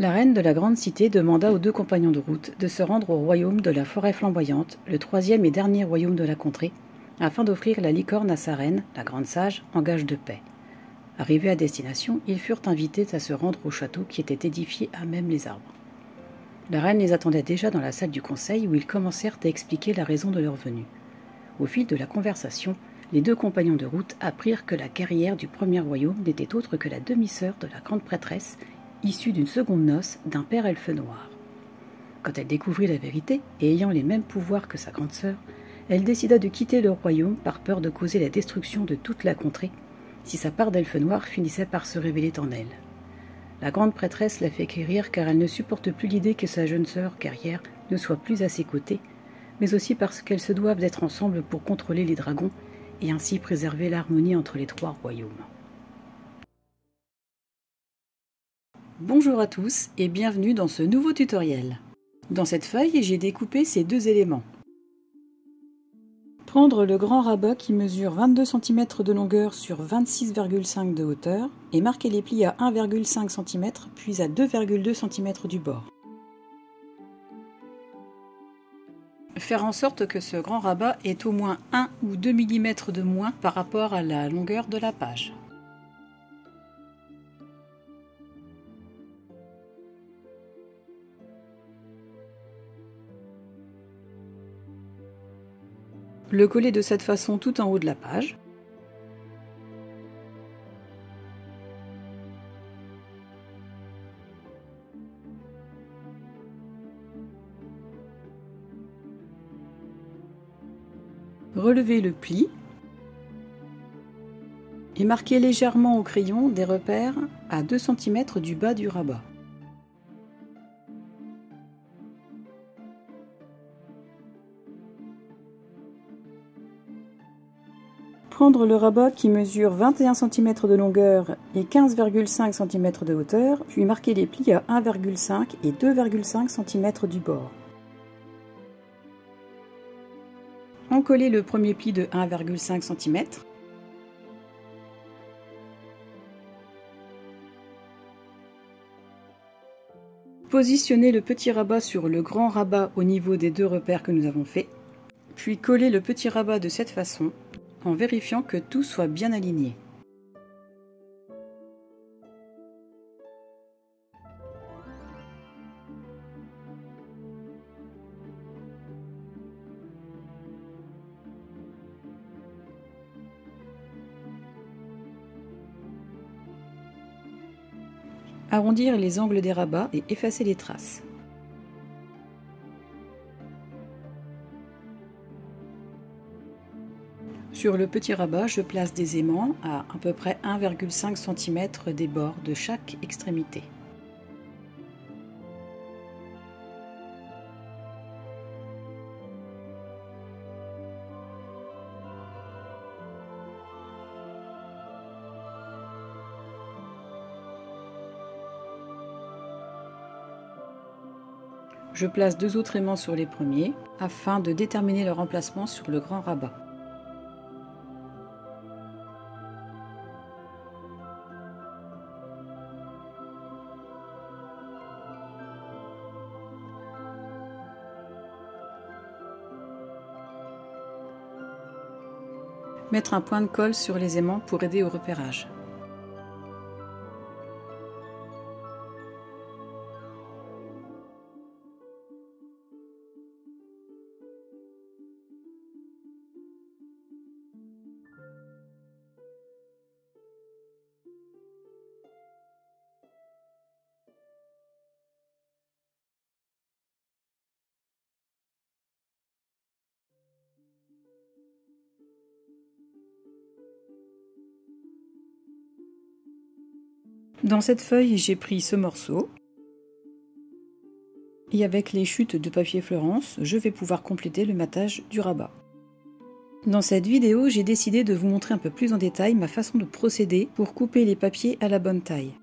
La reine de la grande cité demanda aux deux compagnons de route de se rendre au royaume de la forêt flamboyante, le troisième et dernier royaume de la contrée, afin d'offrir la licorne à sa reine, la grande sage, en gage de paix. Arrivés à destination, ils furent invités à se rendre au château qui était édifié à même les arbres. La reine les attendait déjà dans la salle du conseil où ils commencèrent à expliquer la raison de leur venue. Au fil de la conversation, les deux compagnons de route apprirent que la guerrière du premier royaume n'était autre que la demi-sœur de la grande prêtresse, issue d'une seconde noce d'un père elfe noir. Quand elle découvrit la vérité, et ayant les mêmes pouvoirs que sa grande sœur, elle décida de quitter le royaume par peur de causer la destruction de toute la contrée, si sa part d'elfe noir finissait par se révéler en elle. La grande prêtresse la fait quérir car elle ne supporte plus l'idée que sa jeune sœur guerrière ne soit plus à ses côtés, mais aussi parce qu'elles se doivent d'être ensemble pour contrôler les dragons et ainsi préserver l'harmonie entre les trois royaumes. Bonjour à tous et bienvenue dans ce nouveau tutoriel. Dans cette feuille, j'ai découpé ces deux éléments. Prendre le grand rabat qui mesure 22 cm de longueur sur 26,5 de hauteur et marquer les plis à 1,5 cm puis à 2,2 cm du bord. Faire en sorte que ce grand rabat ait au moins 1 ou 2 mm de moins par rapport à la longueur de la page. Le coller de cette façon tout en haut de la page. Relever le pli et marquer légèrement au crayon des repères à 2 cm du bas du rabat. Prendre le rabat qui mesure 21 cm de longueur et 15,5 cm de hauteur, puis marquer les plis à 1,5 et 2,5 cm du bord. Encoller le premier pli de 1,5 cm. Positionner le petit rabat sur le grand rabat au niveau des deux repères que nous avons faits, puis coller le petit rabat de cette façon, en vérifiant que tout soit bien aligné. Arrondir les angles des rabats et effacer les traces. Sur le petit rabat, je place des aimants à peu près 1,5 cm des bords de chaque extrémité. Je place deux autres aimants sur les premiers afin de déterminer leur emplacement sur le grand rabat. Mettre un point de colle sur les aimants pour aider au repérage. Dans cette feuille, j'ai pris ce morceau et avec les chutes de papier Fleurance, je vais pouvoir compléter le matage du rabat. Dans cette vidéo, j'ai décidé de vous montrer un peu plus en détail ma façon de procéder pour couper les papiers à la bonne taille.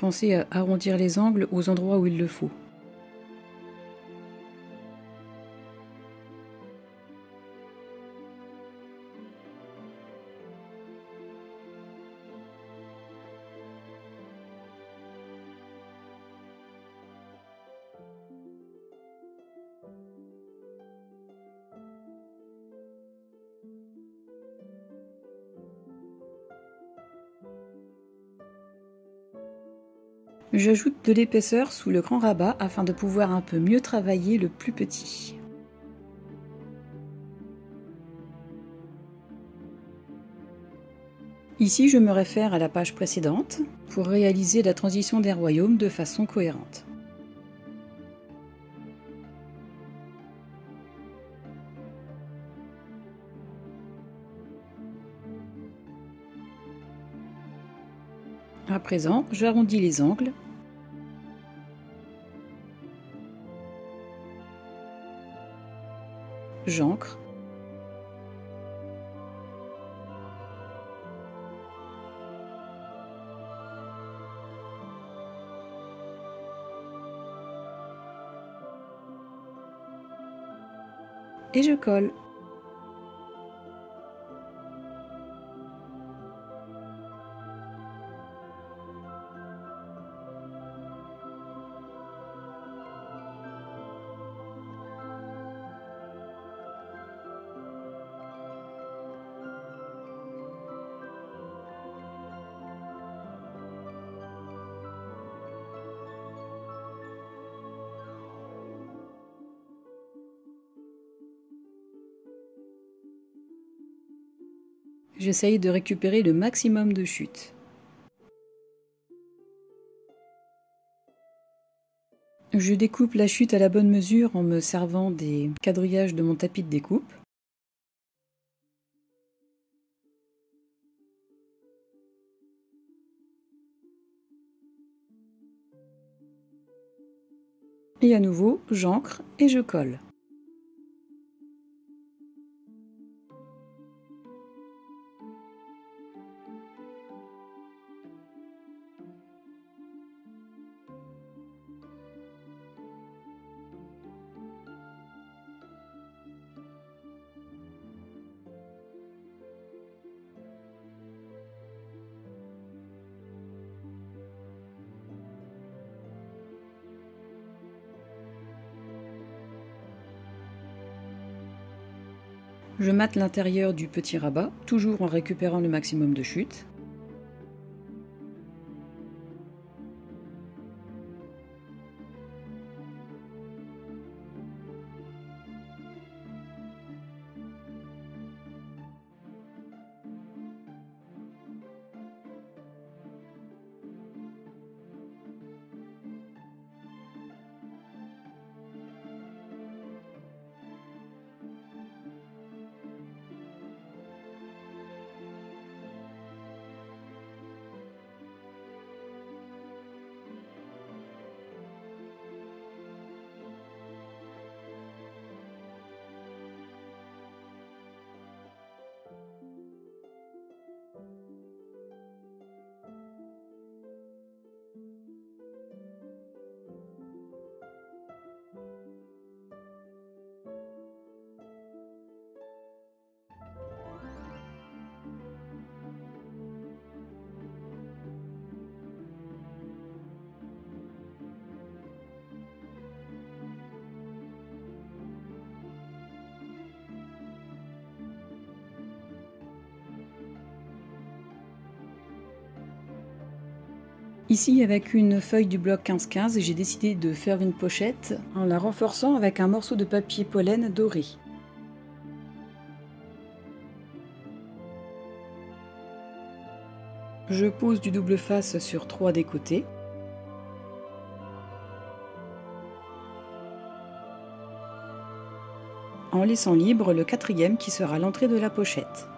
Pensez à arrondir les angles aux endroits où il le faut. J'ajoute de l'épaisseur sous le grand rabat afin de pouvoir un peu mieux travailler le plus petit. Ici, je me réfère à la page précédente pour réaliser la transition des royaumes de façon cohérente. À présent, j'arrondis les angles. J'ancre. Et je colle. J'essaye de récupérer le maximum de chute. Je découpe la chute à la bonne mesure en me servant des quadrillages de mon tapis de découpe. Et à nouveau, j'ancre et je colle. Je mate l'intérieur du petit rabat, toujours en récupérant le maximum de chute. Ici, avec une feuille du bloc 15-15, j'ai décidé de faire une pochette en la renforçant avec un morceau de papier pollen doré. Je pose du double face sur 3 des côtés. En laissant libre le 4e qui sera l'entrée de la pochette.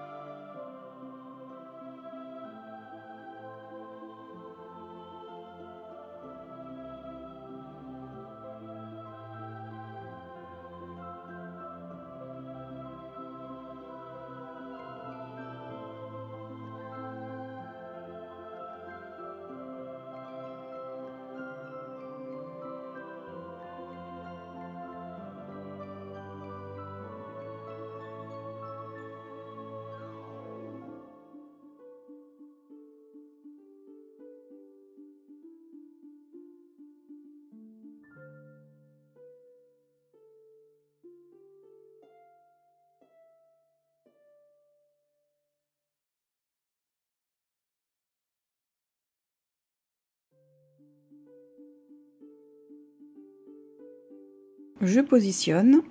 Je positionne.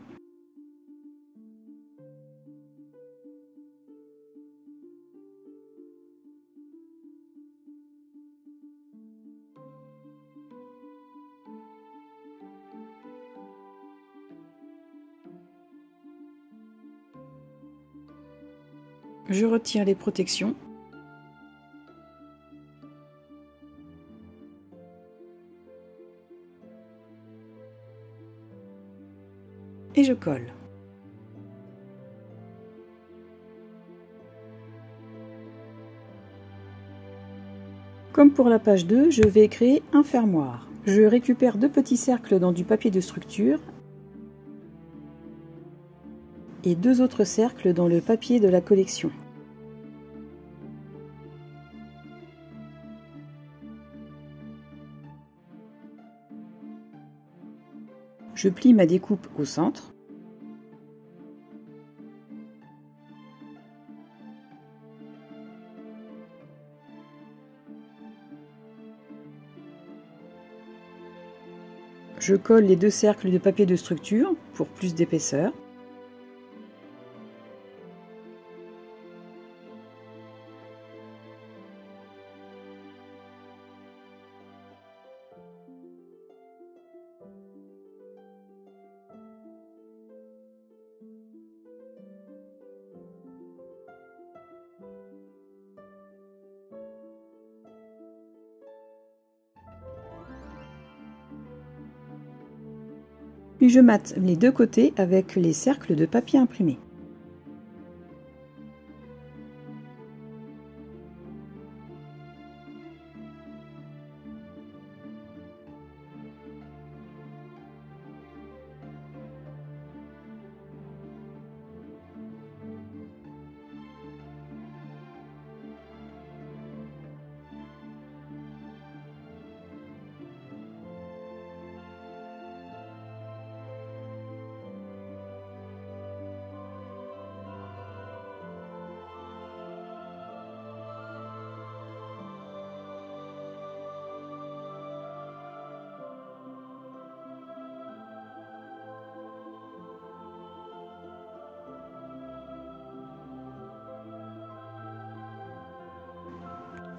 Je retire les protections. Et je colle. Comme pour la page 2, je vais créer un fermoir. Je récupère 2 petits cercles dans du papier de structure et 2 autres cercles dans le papier de la collection. Je plie ma découpe au centre. Je colle les 2 cercles de papier de structure pour plus d'épaisseur. Puis je mate les 2 côtés avec les cercles de papier imprimé.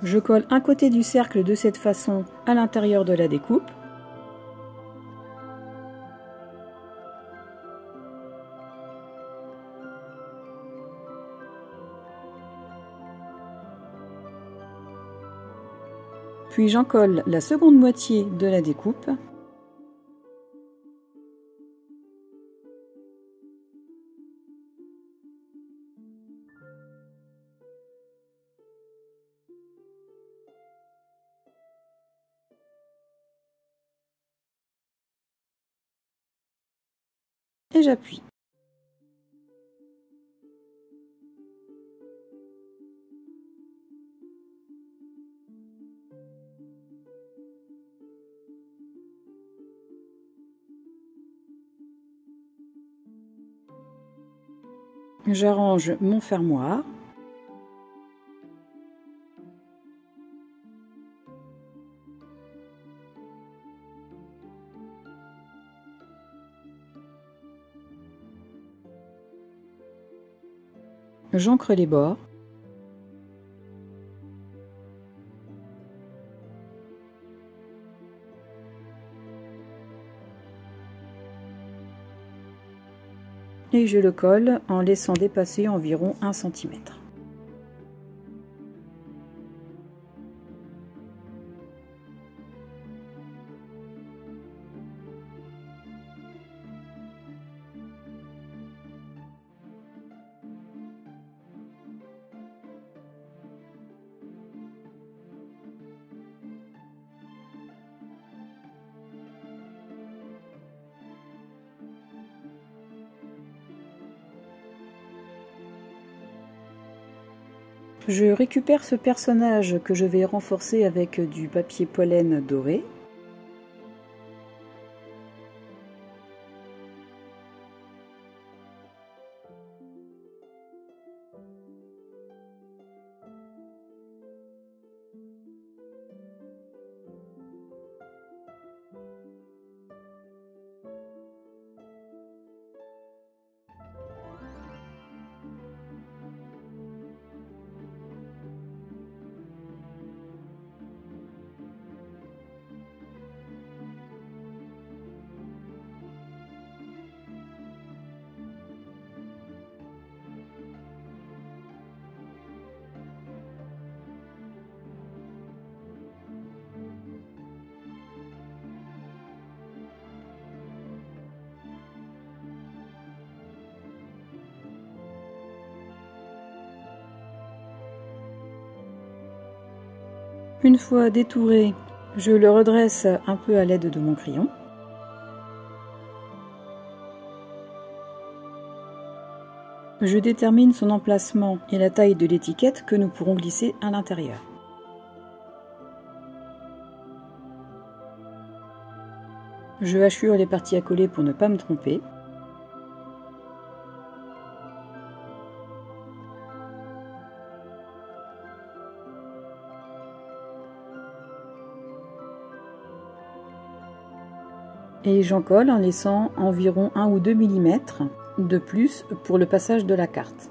Je colle un côté du cercle de cette façon à l'intérieur de la découpe. Puis j'en colle la seconde moitié de la découpe. Et j'appuie. J'arrange mon fermoir. J'encre les bords. Et je le colle en laissant dépasser environ 1 cm. Je récupère ce personnage que je vais renforcer avec du papier pollen doré. Une fois détouré, je le redresse un peu à l'aide de mon crayon. Je détermine son emplacement et la taille de l'étiquette que nous pourrons glisser à l'intérieur. Je hachure les parties à coller pour ne pas me tromper. Et j'en colle en laissant environ 1 ou 2 mm de plus pour le passage de la carte.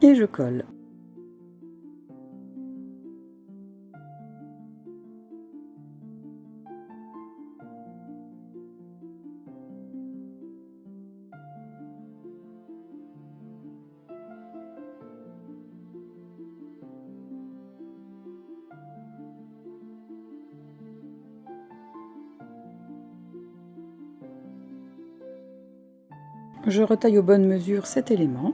Et je colle. Je retaille aux bonnes mesures cet élément.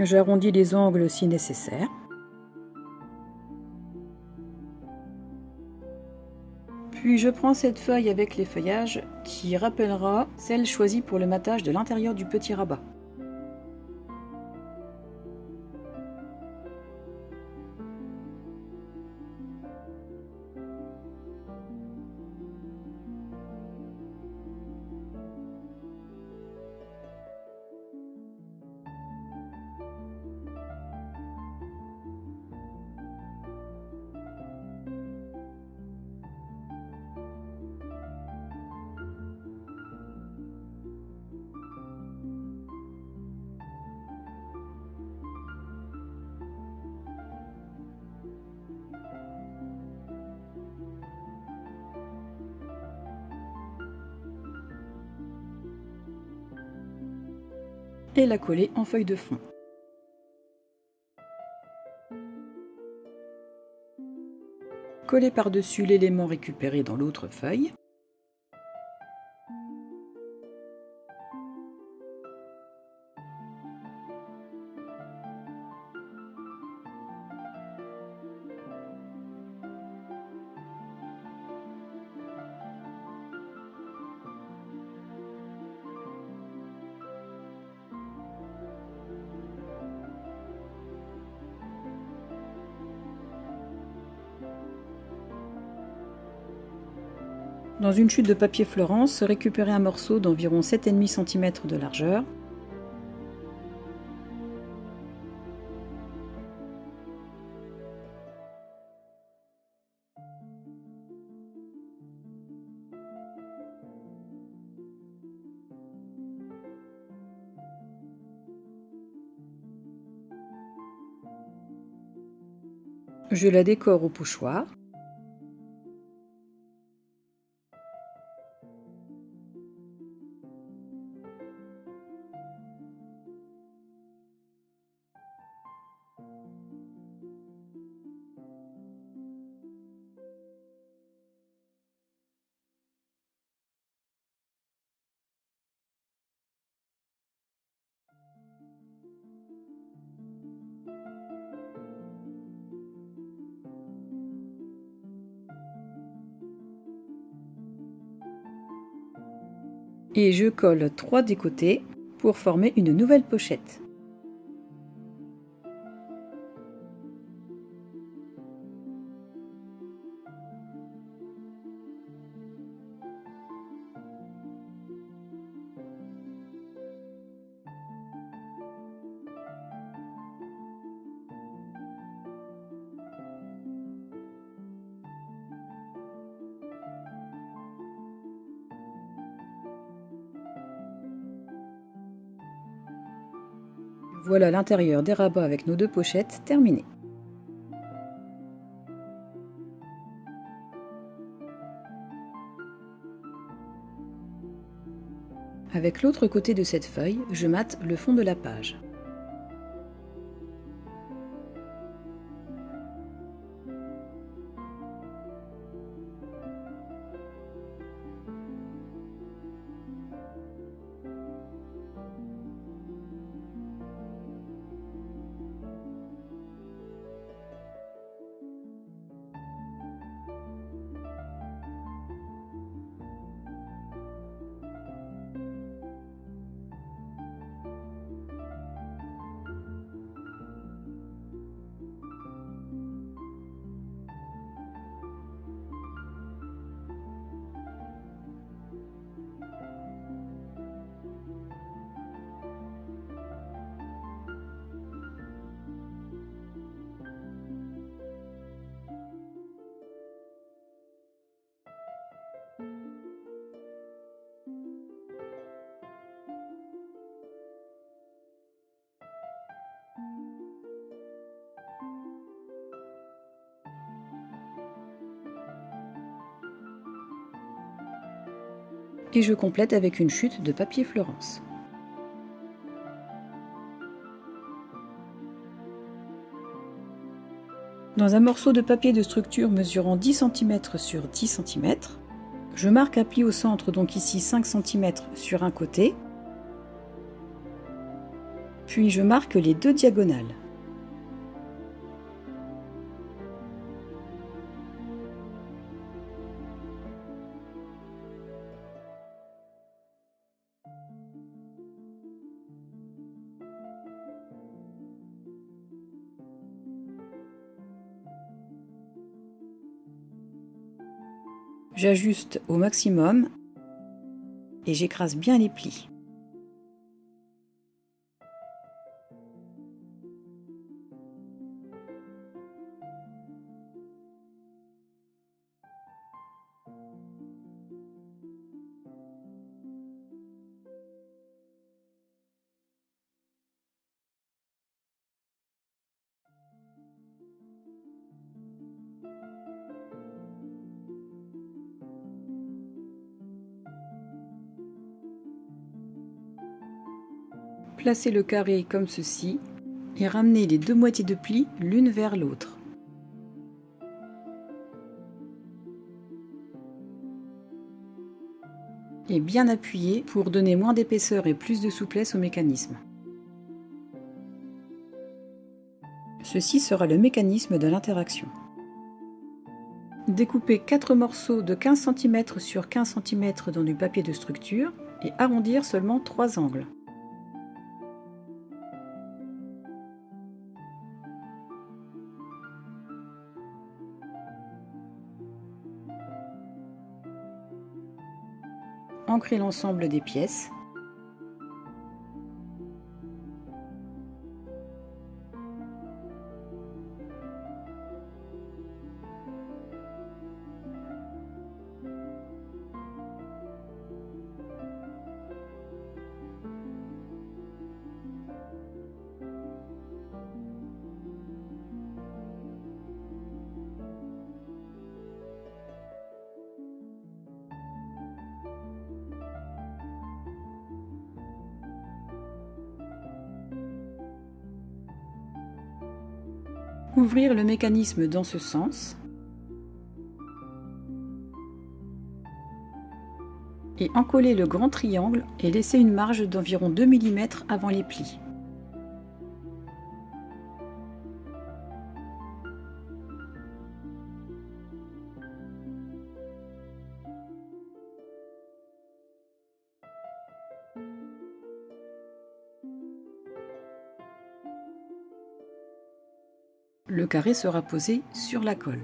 J'arrondis les angles si nécessaire. Puis je prends cette feuille avec les feuillages qui rappellera celle choisie pour le matage de l'intérieur du petit rabat. Et la coller en feuille de fond. Coller par-dessus l'élément récupéré dans l'autre feuille. Dans une chute de papier Florence, récupérez un morceau d'environ 7,5 cm de largeur. Je la décore au pochoir. Et je colle 3 des côtés pour former une nouvelle pochette. Voilà l'intérieur des rabats avec nos 2 pochettes terminé. Avec l'autre côté de cette feuille, je mate le fond de la page. Et je complète avec une chute de papier Florence. Dans un morceau de papier de structure mesurant 10 cm sur 10 cm, je marque un pli au centre, donc ici 5 cm sur un côté, puis je marque les 2 diagonales. J'ajuste au maximum et j'écrase bien les plis. Placez le carré comme ceci et ramenez les 2 moitiés de pli l'une vers l'autre. Et bien appuyé pour donner moins d'épaisseur et plus de souplesse au mécanisme. Ceci sera le mécanisme de l'interaction. Découpez 4 morceaux de 15 cm sur 15 cm dans du papier de structure et arrondir seulement 3 angles. Ancrez l'ensemble des pièces. Ouvrir le mécanisme dans ce sens et encoller le grand triangle et laisser une marge d'environ 2 mm avant les plis. Le carré sera posé sur la colle.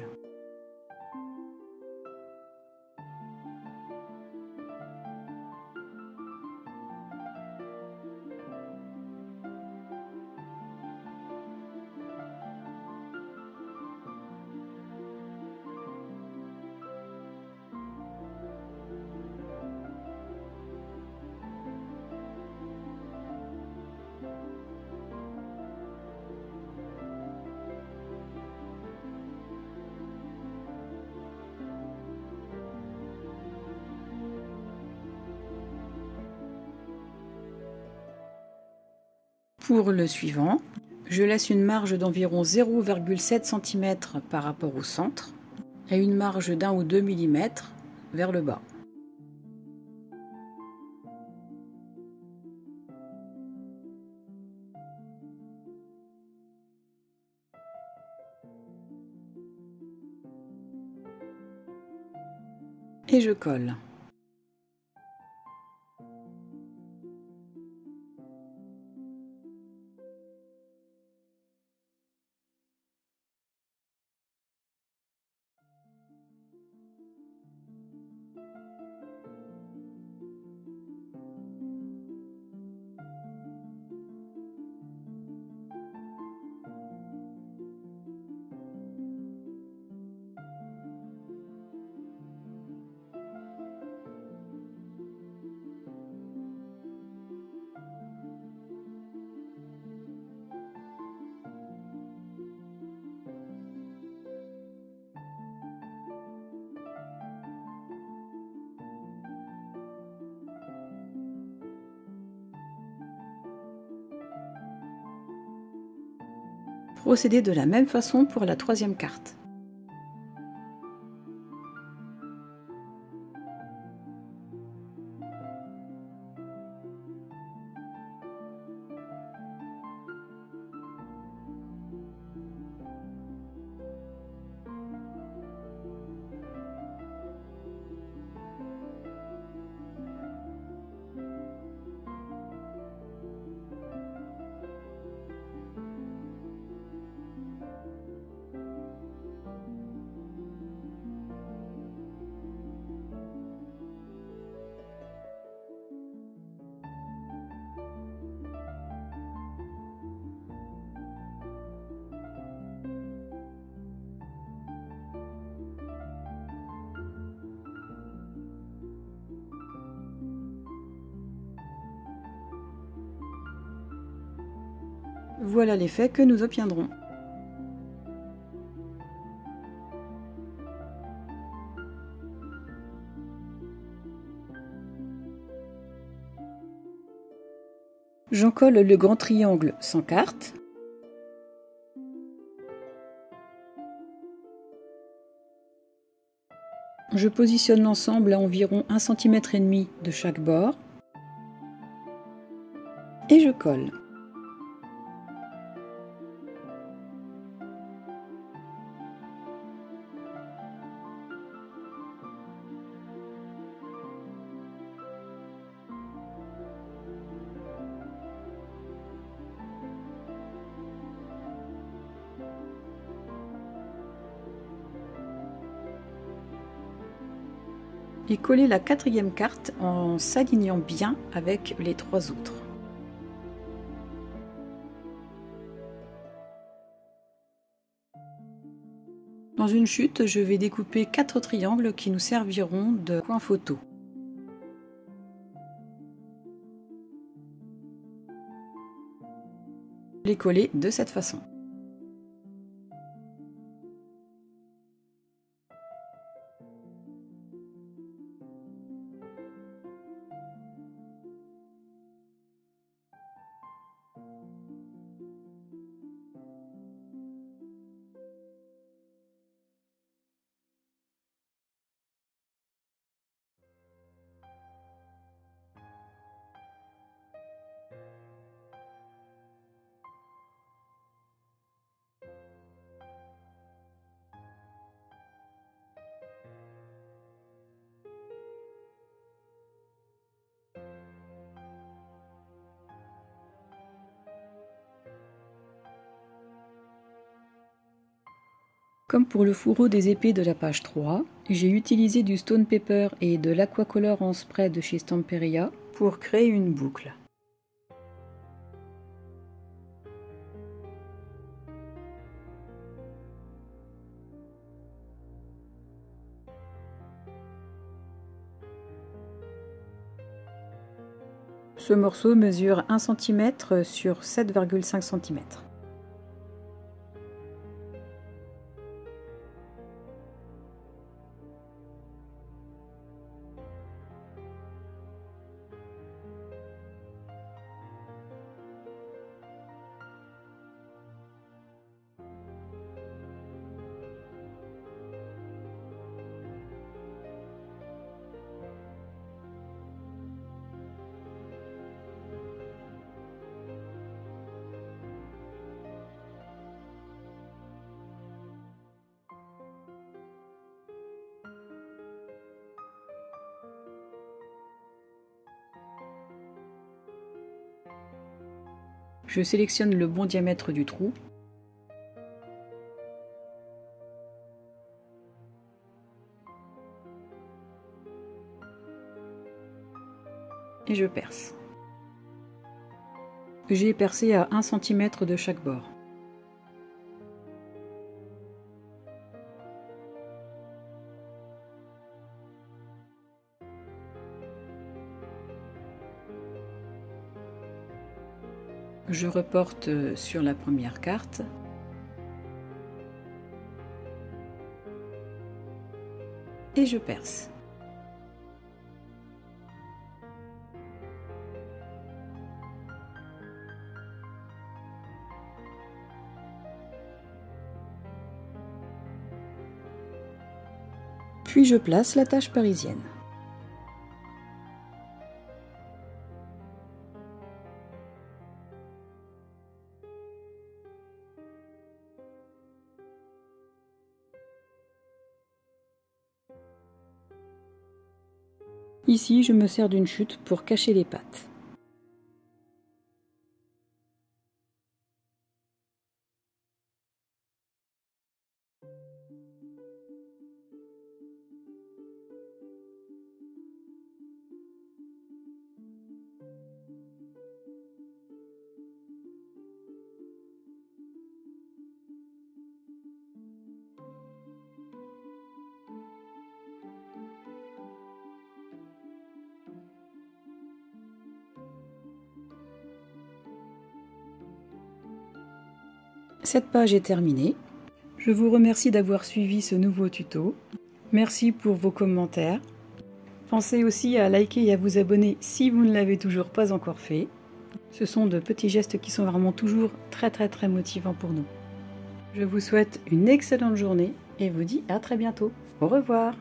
Pour le suivant, je laisse une marge d'environ 0,7 cm par rapport au centre et une marge d'1 ou 2 mm vers le bas. Et je colle. Procédez de la même façon pour la troisième carte. Voilà l'effet que nous obtiendrons. J'encolle le grand triangle sans carte. Je positionne l'ensemble à environ 1,5 cm de chaque bord. Et je colle. Et coller la quatrième carte en s'alignant bien avec les trois autres. Dans une chute, je vais découper 4 triangles qui nous serviront de coin photo. Les coller de cette façon. Comme pour le fourreau des épées de la page 3, j'ai utilisé du Stone Paper et de l'Aquacolor en spray de chez Stamperia pour créer une boucle. Ce morceau mesure 1 cm sur 7,5 cm. Je sélectionne le bon diamètre du trou. Et je perce. J'ai percé à 1 cm de chaque bord. Je reporte sur la première carte. Et je perce. Puis je place la tache parisienne. Ici, je me sers d'une chute pour cacher les pattes. Cette page est terminée. Je vous remercie d'avoir suivi ce nouveau tuto. Merci pour vos commentaires. Pensez aussi à liker et à vous abonner si vous ne l'avez toujours pas encore fait. Ce sont de petits gestes qui sont vraiment toujours très motivants pour nous. Je vous souhaite une excellente journée et vous dis à très bientôt. Au revoir.